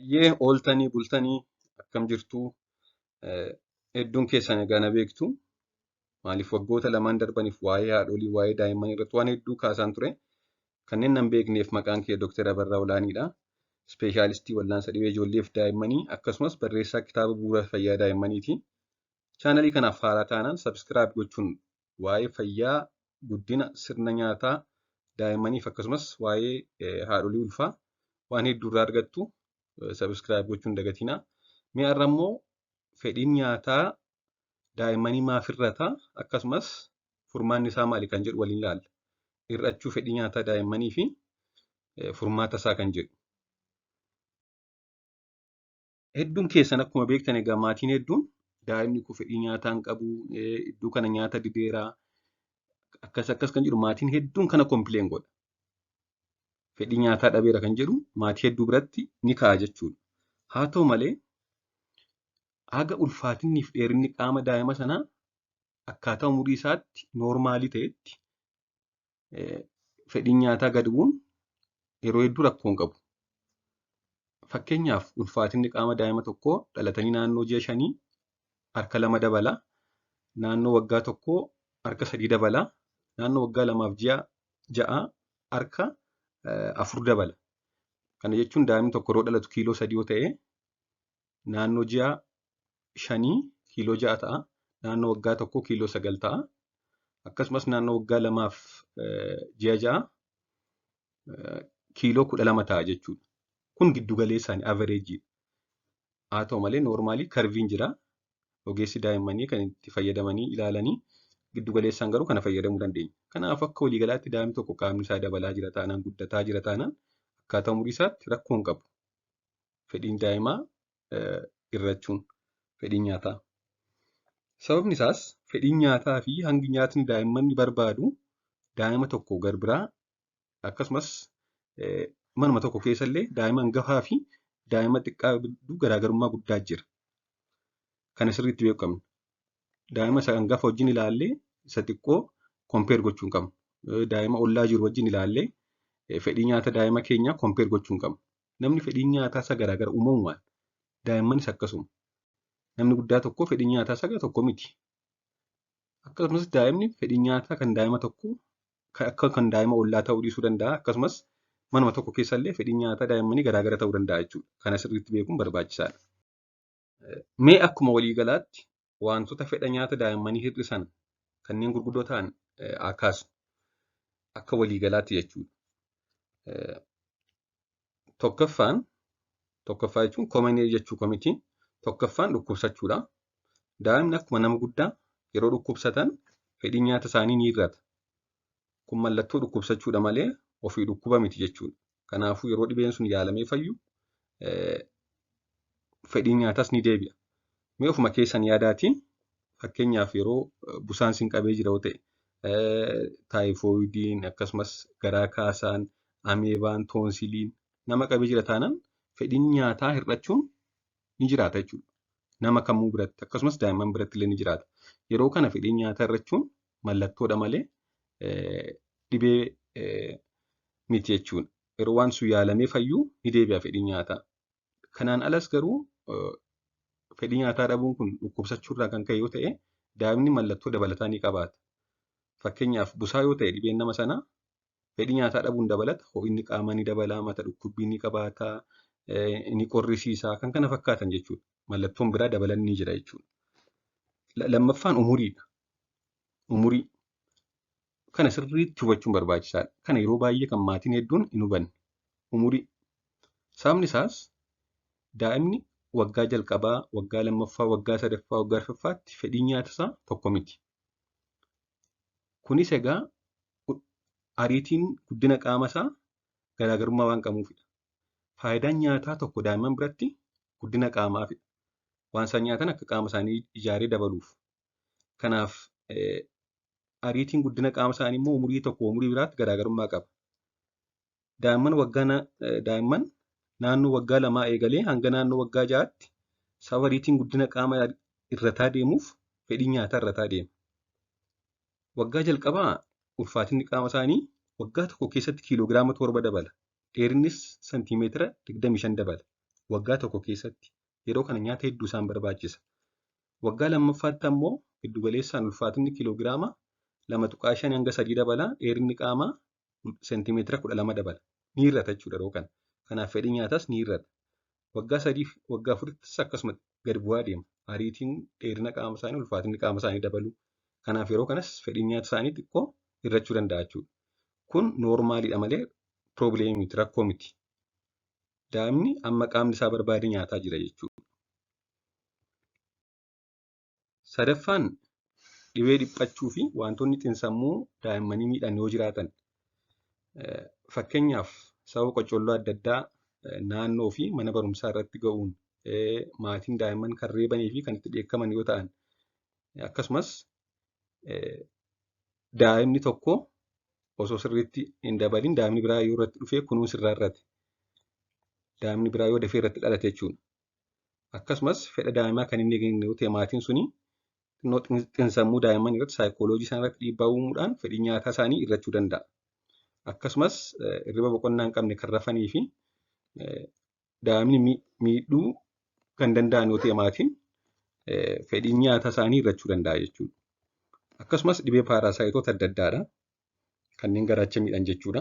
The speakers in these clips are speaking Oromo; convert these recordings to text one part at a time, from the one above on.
Iyyee ooltanii bultanii akkam jirtuu? Hedduun keessan egaa na beektu. Maaliif waggoota lamaan darbaniif waa'ee haadholii, waa'ee daa'immanii irratti waan hedduu kaasaan ture. Kanneen nan beekneef maqaan kee Dr. Abarraa Olaaniidha. Ispeeshaalistii wal'aansa dhibee ijoollee fi daa'immanii akkasumas barreessaa kitaaba bu'uura fayyaa daa'immaniiti. Chaanalii kanaaf haaraa taanaan sabskiraayib gochuun waa'ee fayyaa, guddina, sirna nyaataa daa'immaniif akkasumas waa'ee haadholii ulfaa waan hedduu irraa argattu. Sabskiraayib gochuun dagatinaa. Mi'a irra immoo fedhiin nyaataa daa'immanii maaf hir'ata akkasumas furmaanni isaa maali kan jedhu waliin ilaalla. Hir'achuu fedhii nyaataa daa'immanii fi furmaata isaa kan jedhu. Hedduun keessan akkuma beektan egaa maatiin hedduun daa'imni kun fedhii nyaataa hin qabu, iddoo kana nyaata dideeraa akkas kan jedhu maatiin hedduun kana kompileen godha. Fedhii nyaataa dhabeera kan jedhu maatii hedduu biratti ni ka'a jechuudha. Haa ta'u malee haga ulfaatinni fi dheerinni qaama daa'ima sanaa akkaataa umurii isaatti noormaalii ta'etti fedhiin nyaataa gadi bu'uun yeroo hedduu rakkoo hin qabu. Fakkeenyaaf ulfaatinni qaama daa'ima tokkoo dhalatanii naannoo ji'a 5 harka 2 dabala. Naannoo waggaa tokkoo harka 3 dabala. Naannoo waggaa 2 fi ji'a 6 harka 4 dabala. Kana jechuun daa'imni tokko yeroo dhalatu kiiloo 3 yoo ta'e naannoo ji'a 5 kiiloo 6 ta'a. Naannoo waggaa tokkoo kiiloo 9 ta'a. Akkasumas naannoo waggaa 2 fi ji'a 6 kiiloo 12 ta'a jechuudha. Kun giddu galeessaan averejii. Haa ta'u malee noormaalii karviin jira. Ogeessi daa'immanii kan itti fayyadamanii ilaalanii giddu galeessaan garuu kana fayyadamuu dandeenya. Kanaaf akka waliigalaatti daa'imni tokko qaamni isaa dabalaa jira taanaan guddataa jira taanaan akkaataa umurii isaatti rakkoo hin qabu. Fedhiin daa'imaa hir'achuun fedhiin nyaataa. Sababni isaas fedhiin nyaataa fi hangi nyaatni daa'imman barbaadu daa'ima tokko gar biraa akkasumas manuma tokko keessallee daa'ima hangafaa fi daa'ima xiqqaa gidduu garaagarummaa guddaa jira. Kana sirriitti beekuu qabna. Daa'ima isa hangafa wajjin ilaallee isa xiqqoo kompeer gochuu hin qabnu. Daa'ima ollaa jiru wajjin ilaallee fedhii nyaata daa'ima keenyaa kompeer gochuu hin qabnu. Namni fedhii nyaataa isa garaagara uumamumaan daa'immanis akkasuma. Namni guddaa tokko fedhii nyaataa isa tokko miti. Akkasumas daa'imni fedhii nyaataa kan daa'ima tokko akka kan daa'ima ollaa ta'uu dhiisuu danda'a. Akkasumas manuma tokko keessallee fedhii nyaataa daa'immanii garaagara ta'uu danda'a jechuudha. Kana sirriitti beekuun barbaachisaadha. Mee akkuma waliigalaatti wantoota fedha nyaata daa'immanii hir'isan kanneen gurguddoo ta'an kaasnu akka waliigalaatti jechuudha. Tokkoffaa jechuun koomanii jechuu komitii. Tokkoffaan dhukkubsachuudha. Daa'imni akkuma nama guddaa yeroo dhukkubsatan fedhiin nyaata isaanii ni hir'ata. Kun mallattoo dhukkubsachuudha malee ofii dhukkuba miti jechuudha. Kanaafuu yeroo dhibeen sun yaalamee fayyu fedhiin nyaataas ni deebi'a. Mee ofuma keessan yaadaatiin fakkeenyaaf yeroo busaan sin qabee jira yoo ta'e taayifoidiin akkasumas garaa kaasaan, ameebaan, toonsiliin nama qabee jira taanaan fedhiin nyaataa hir'achuun ni jiraata jechuudha. Nama kamuu biratti akkasumas daa'imman biratti illee ni jiraata. Yeroo kana fedhiin nyaataa hir'achuun mallattoodha malee dhibee miti jechuudha. Yeroo waan sun yaalamee fayyuu ni deebi'a fedhiin nyaataa. Kanaan alas garuu fedhii nyaataa dhabuun kun dhukkubsachuurraa kan ka'e yoo ta'e daa'imni mallattoo dabalataa ni qabaata. Fakkeenyaaf busaa yoo ta'e dhibeen nama sanaa fedhii nyaataa dhabuun dabalata. Ho'inni qaamaa ni dabala, mata dhukkubbii ni qabaata, ni qorrisiisa kan kana fakkaatan jechuudha. Mallattoon biraa dabalan ni jira jechuudha. Lammaffaan umuriidha. Umurii kana sirriitti hubachuun barbaachisaadha. Kana yeroo baay'ee kan maatiin hedduun hin hubanne. Umurii. Sababni isaas daa'imni waggaa jalqabaa, waggaa lammaffaa, waggaa sadaffaa, waggaa arfaffaatti fedhiin nyaata isaa tokko miti. Kunis egaa ariitiin guddina qaama isaa garaagarummaa waan qabuufidha. Faayidaan nyaataa tokko daa'imman biratti guddina qaamaafidha. Waan isaan nyaatan akka qaama isaanii ijaaree dabaluuf. Kanaaf ariitiin guddina qaama isaanii immoo umurii tokko umurii biraatti garaagarummaa qaba. Daa'imman naannoo waggaa 2 eegalee hanga naannoo waggaa 6tti sababa ariitiin guddina qaama irrataa deemuuf fedhiin nyaataa irrataa deema. Waggaa jalqabaa ulfaatinni qaama isaanii waggaa tokko keessatti kiiloogiraama 7 dabala. Dheerinnis santiimeetira 25 dabala. waggaa tokko keessatti. Yeroo kana nyaata hedduu isaan barbaachisa. Waggaa lammaffaatti ammoo giddugaleessaan ulfaatinni kiiloogiraama 2.5 hanga 3 dabala. Dheerinni qaamaa seentimeetira 12 dabala. Ni hir'ata jechuudha yeroo kana. Kanaaf fedhii nyaataas ni hir'ata. Waggaa 3 fi waggaa 4ttis akkasuma gad bu'aa deema. Ariitiin dheerina qaama isaanii, ulfaatinni qaama isaanii dabalu. Kanaaf yeroo kanas fedhiin nyaata isaanii xiqqoo hir'achuu danda'a jechuudha. Kun noormaaliidha malee piroobileemii miti, rakkoo miti. Daa'imni amma qaamni isaa barbaade nyaataa jira jechuudha. Sadaffaan dhibee dhiphachuu fi wantoonni xiinsammuu daa'immanii miidhan yoo jiraatan. Fakkeenyaaf sababa qocolloo adda addaa naannoo fi mana barumsaa irratti ga'uun maatiin daa'imman kan reebanii fi kan itti dheekkaman yoo ta'an, akkasumas daa'imni tokko osoo sirriitti hin dabalin daa'imni biraa yoo irratti dhufee kunuunsi irraa irratti daa'imni biraa yoo dafee irratti dhalate jechuudha. Akkasumas fedha daa'imaa kan hin eegne yoo ta'e maatiin suni xiinsammuu daa'imman irratti saayikooloojii isaan irratti dhiibbaa uumuudhaan fedhii nyaataa isaanii hir'achuu danda'a. Akkasumas hirriba boqonnaa hin qabne kan rafanii fi daa'imni miidhuu kan danda'an yoo ta'e maatiin fedhiin nyaataa isaanii hir'achuu danda'a jechuudha. Akkasumas dhibee paaraasaayitoota adda addaadha. Kanneen garaacha miidhan jechuudha.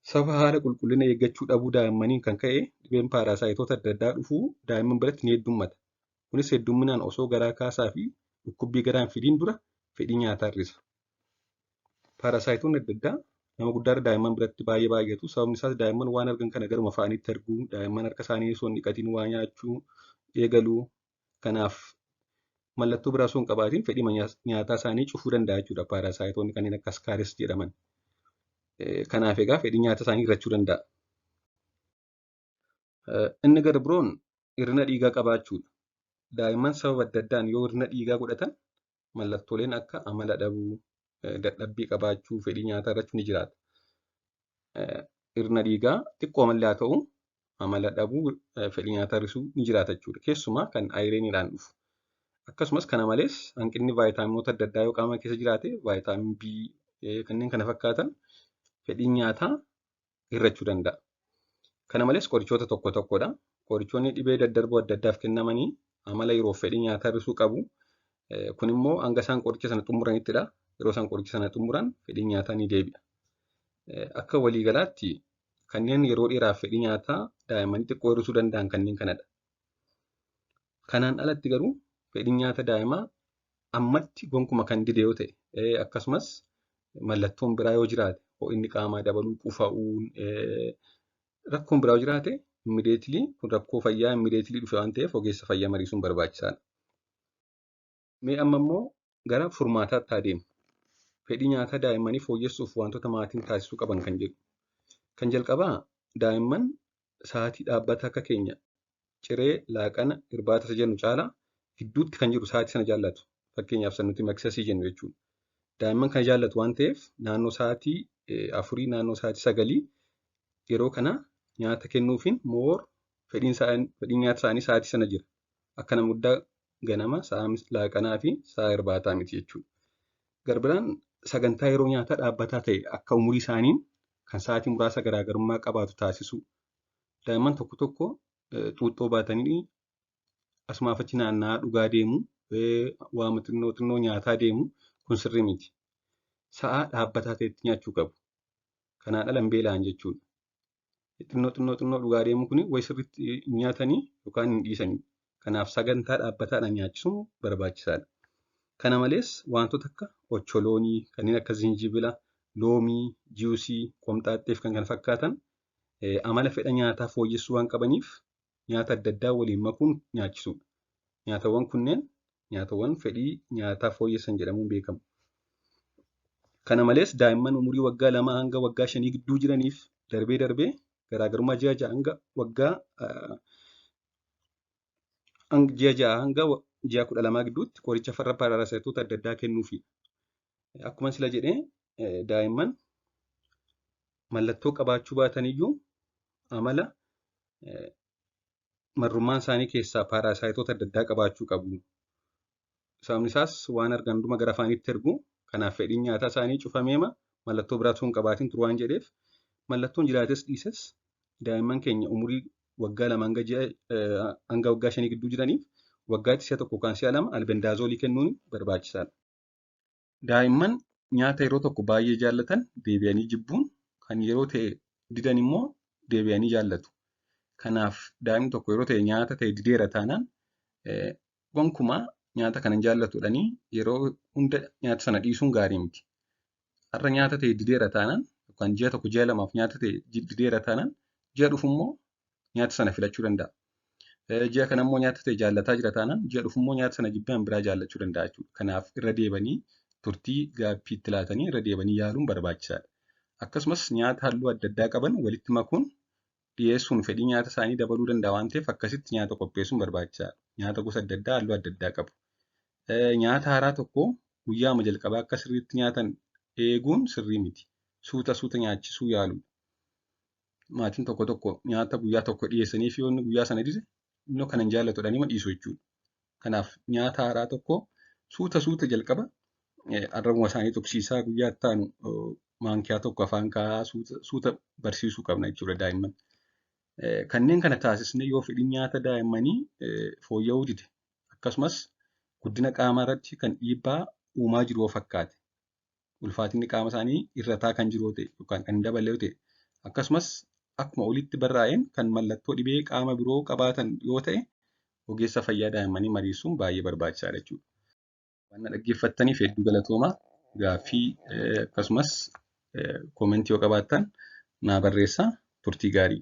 Sababa haala qulqullina eeggachuu dhabuu daa'immaniin kan ka'e dhibeen paaraasaayitoota adda addaa dhufuu daa'imman biratti ni heddummata. Kunis heddumminaan osoo garaa kaasaa fi dhukkubbii garaa hin fidiin dura fedhii nyaataa hir'isa. Paaraasaayitoonni adda addaa nama guddaarra daa'imman biratti baay'ee baay'atu. Sababni isaas daa'imman waan argan kana garuma afaanitti arguu, daa'imman harka isaanii osoo hin dhiqatiin waa nyaachuu eegaluu. Kanaaf mallattoo biraa osoo hin qabaatiin fedhii nyaataa isaanii cufuu danda'a jechuudha paaraasaayitoonni kanneen akka askaaris jedhaman. Kanaaf egaa fedhii nyaata isaanii hir'achuu danda'a. Inni gara biroon hir'ina dhiigaa qabaachuudha. Daa'imman sababa adda addaan yoo hir'ina dhiigaa godhatan mallattooleen akka amala dhabuu, dadhabbii qabaachuu, fedhii nyaataa irratti ni jiraata. Hir'ina dhiigaa xiqqoo malee haa ta'u amala dhabuu, fedhii nyaataa hir'isuu ni jiraata jechuudha. Keessumaa kan ayireeniidhaan dhufu. Akkasumas kana malees hanqinni vaayitaaminoota adda addaa yoo qaama keessa jiraate vaayitaamin B kanneen kana fakkaatan fedhiin nyaataa hir'achuu danda'a. Kana malees qorichoota tokko tokkodha. Qorichoonni dhibee daddarboo adda addaaf kennamanii amala yeroo fedhii nyaataa hir'isuu qabu. Kun immoo hanga isaan qoricha sana xumuranittidha. Yeroo isaan qoricha sana xumuran fedhiin nyaataa ni deebi'a. Akka waliigalaatti kanneen yeroo dheeraaf fedhii nyaataa daa'immanii xiqqoo hir'isuu danda'an kanneen kanadha. Kanaan alatti garuu fedhiin nyaata daa'imaa ammatti gonkuma kan dide yoo ta'e akkasumas mallattoon biraa yoo jiraate ho'inni qaamaa dabaluu, qufa'uun rakkoon biraa yoo jiraate immideetilii kun rakkoo fayyaa immideetilii dhufe waan ta'eef ogeessa fayyaa mariisuun barbaachisaadha. Mee amma immoo gara furmaataatti adeemu. Fedhii nyaataa daa'immanii fooyyessuuf wantoota maatiin taasisuu qaban kan jedhu. Kan jalqabaa daa'imman sa'aatii dhaabbataa akka keenya ciree, laaqana, irbaata isa jennu caalaa gidduutti kan jiru sa'aatii sana jaallatu. Fakkeenyaaf san nuti maksasii jennu jechuudha. Daa'imman kana jaallatu waan ta'eef naannoo sa'aatii 4 naannoo sa'aatii 9 yeroo kana nyaata kennuufiin moor fedhiin nyaata isaanii sa'aatii sana jira. Akka nama guddaa ganama, sa'a laaqanaa fi sa'a irbaataa miti jechuudha. Garbiraan sagantaa yeroo nyaataa dhaabbataa ta'e akka umurii isaanii kan sa'aatii muraasa garaagarummaa qabaatu taasisu. Daa'imman tokko tokko xuuxxoo baatanii asumaaf achi naanna'aa dhugaa deemu, waama xinnoo nyaataa deemu kun sirrii miti. Sa'a dhaabbataa ta'etti nyaachuu qabu. Kanaan ala hin beela'an jechuudha. Xinnoo dhugaa deemu kun wayi sirriitti hin nyaatanii yookaan hin dhiisanii. Kanaaf sagantaa dhaabbataadhaan nyaachisuun barbaachisaadha. Kana malees wantoota akka ocholoonii, kanneen akka zinjibila, loomii, jiusii, qomxaaxxee fi kan kana fakkaatan amala fedha nyaataa fooyyessuu waan qabaniif nyaata adda addaa waliin makuun nyaachisuudha. Nyaatawwan kunneen nyaatawwan fedhii nyaataa fooyyessan jedhamuun beekamu. Kana malees daa'imman umurii waggaa 2 hanga waggaa 5 gidduu jiraniif darbee garaagarummaa ji'a 6 hanga waggaa ji'a 6 hanga ji'a 12 gidduutti qoricha farra paaraasaayitoota adda addaa kennuufi. Akkuma sila jedhee daa'imman mallattoo qabaachuu baataniyyuu amala marrummaan isaanii keessaa paaraasaayitoota adda addaa qabaachuu qabu. Sababni isaas waan argan hunduma gara afaanitti ergu. Kanaaf fedhiin nyaataa isaanii cufameema mallattoo biraa osoo hin qabaatiin turu waan jedheef mallattoon jiraates dhiises daa'imman keenya umurii waggaa 2 hanga waggaa 5 gidduu jiraniif waggaatti si'a 1 yookaan si'a 2 albendaazolii kennuun barbaachisaadha. Daa'imman nyaata yeroo tokko baay'ee jaallatan deebi'anii jibbuun kan yeroo ta'e didan immoo deebi'anii jaallatu. Kanaaf daa'imni tokko yeroo ta'e nyaata ta'e dideera taanaan gonkumaa nyaata kana hin jaallatudhanii yeroo hunda nyaata sana dhiisuun gaarii miti. Har'a nyaata ta'e dideera taanaan yookaan ji'a tokko ji'a lamaaf nyaata ta'e dideera taanaan ji'a dhufu immoo nyaata sana filachuu danda'a. Ji'a kana immoo nyaata ta'e jaallataa jira taanaan ji'a dhufu immoo nyaata sana jibbee biraa jaallachuu danda'a jechuudha. Kanaaf irra deebanii turtii gaaffii itti laatanii irra deebanii yaaluun barbaachisaadha. Akkasumas nyaata halluu adda addaa qaban walitti makuun dhiyeessuun fedhii nyaata isaanii dabaluu danda'a waan ta'eef akkasitti nyaata qopheessuun barbaachisaadha. Nyaata gosa adda addaa halluu adda addaa qabu. Nyaata haaraa tokko guyyaama jalqabaa akka sirriitti nyaatan eeguun sirrii miti. Suuta nyaachisuu yaaluudha. Maatiin tokko tokko nyaata guyyaa tokko dhiyeessaniif yoo inni guyyaa sana dide innoo kana hin jaallatudhanii dhiisu jechuudha. Kanaaf nyaata haaraa tokko suuta jalqaba arrabuma isaanii tuqsiisaa guyyaa itti aanu maankiyaa tokko afaan kaa'aa suuta barsiisuu qabna jechuudha daa'imman. Kanneen kana taasisnee yoo fedhiin nyaata daa'immanii fooyya'uu dide akkasumas guddina qaamaa irratti kan dhiibbaa uumaa jiru yoo fakkaate ulfaatinni qaama isaanii irrataa kan jiru ta'e yookaan kan hin daballe ta'e akkasumas akkuma olitti barraa'een kan mallattoo dhibee qaama biroo qabaatan yoo ta'e ogeessa fayyaa daa'immanii mariisuun baay'ee barbaachisaadha jechuudha. Waan dhaggeeffattaniif hedduu galatoomaa. Gaaffii akkasumas koomentii yoo qabaattan naa barreessaa. Turtii gaarii.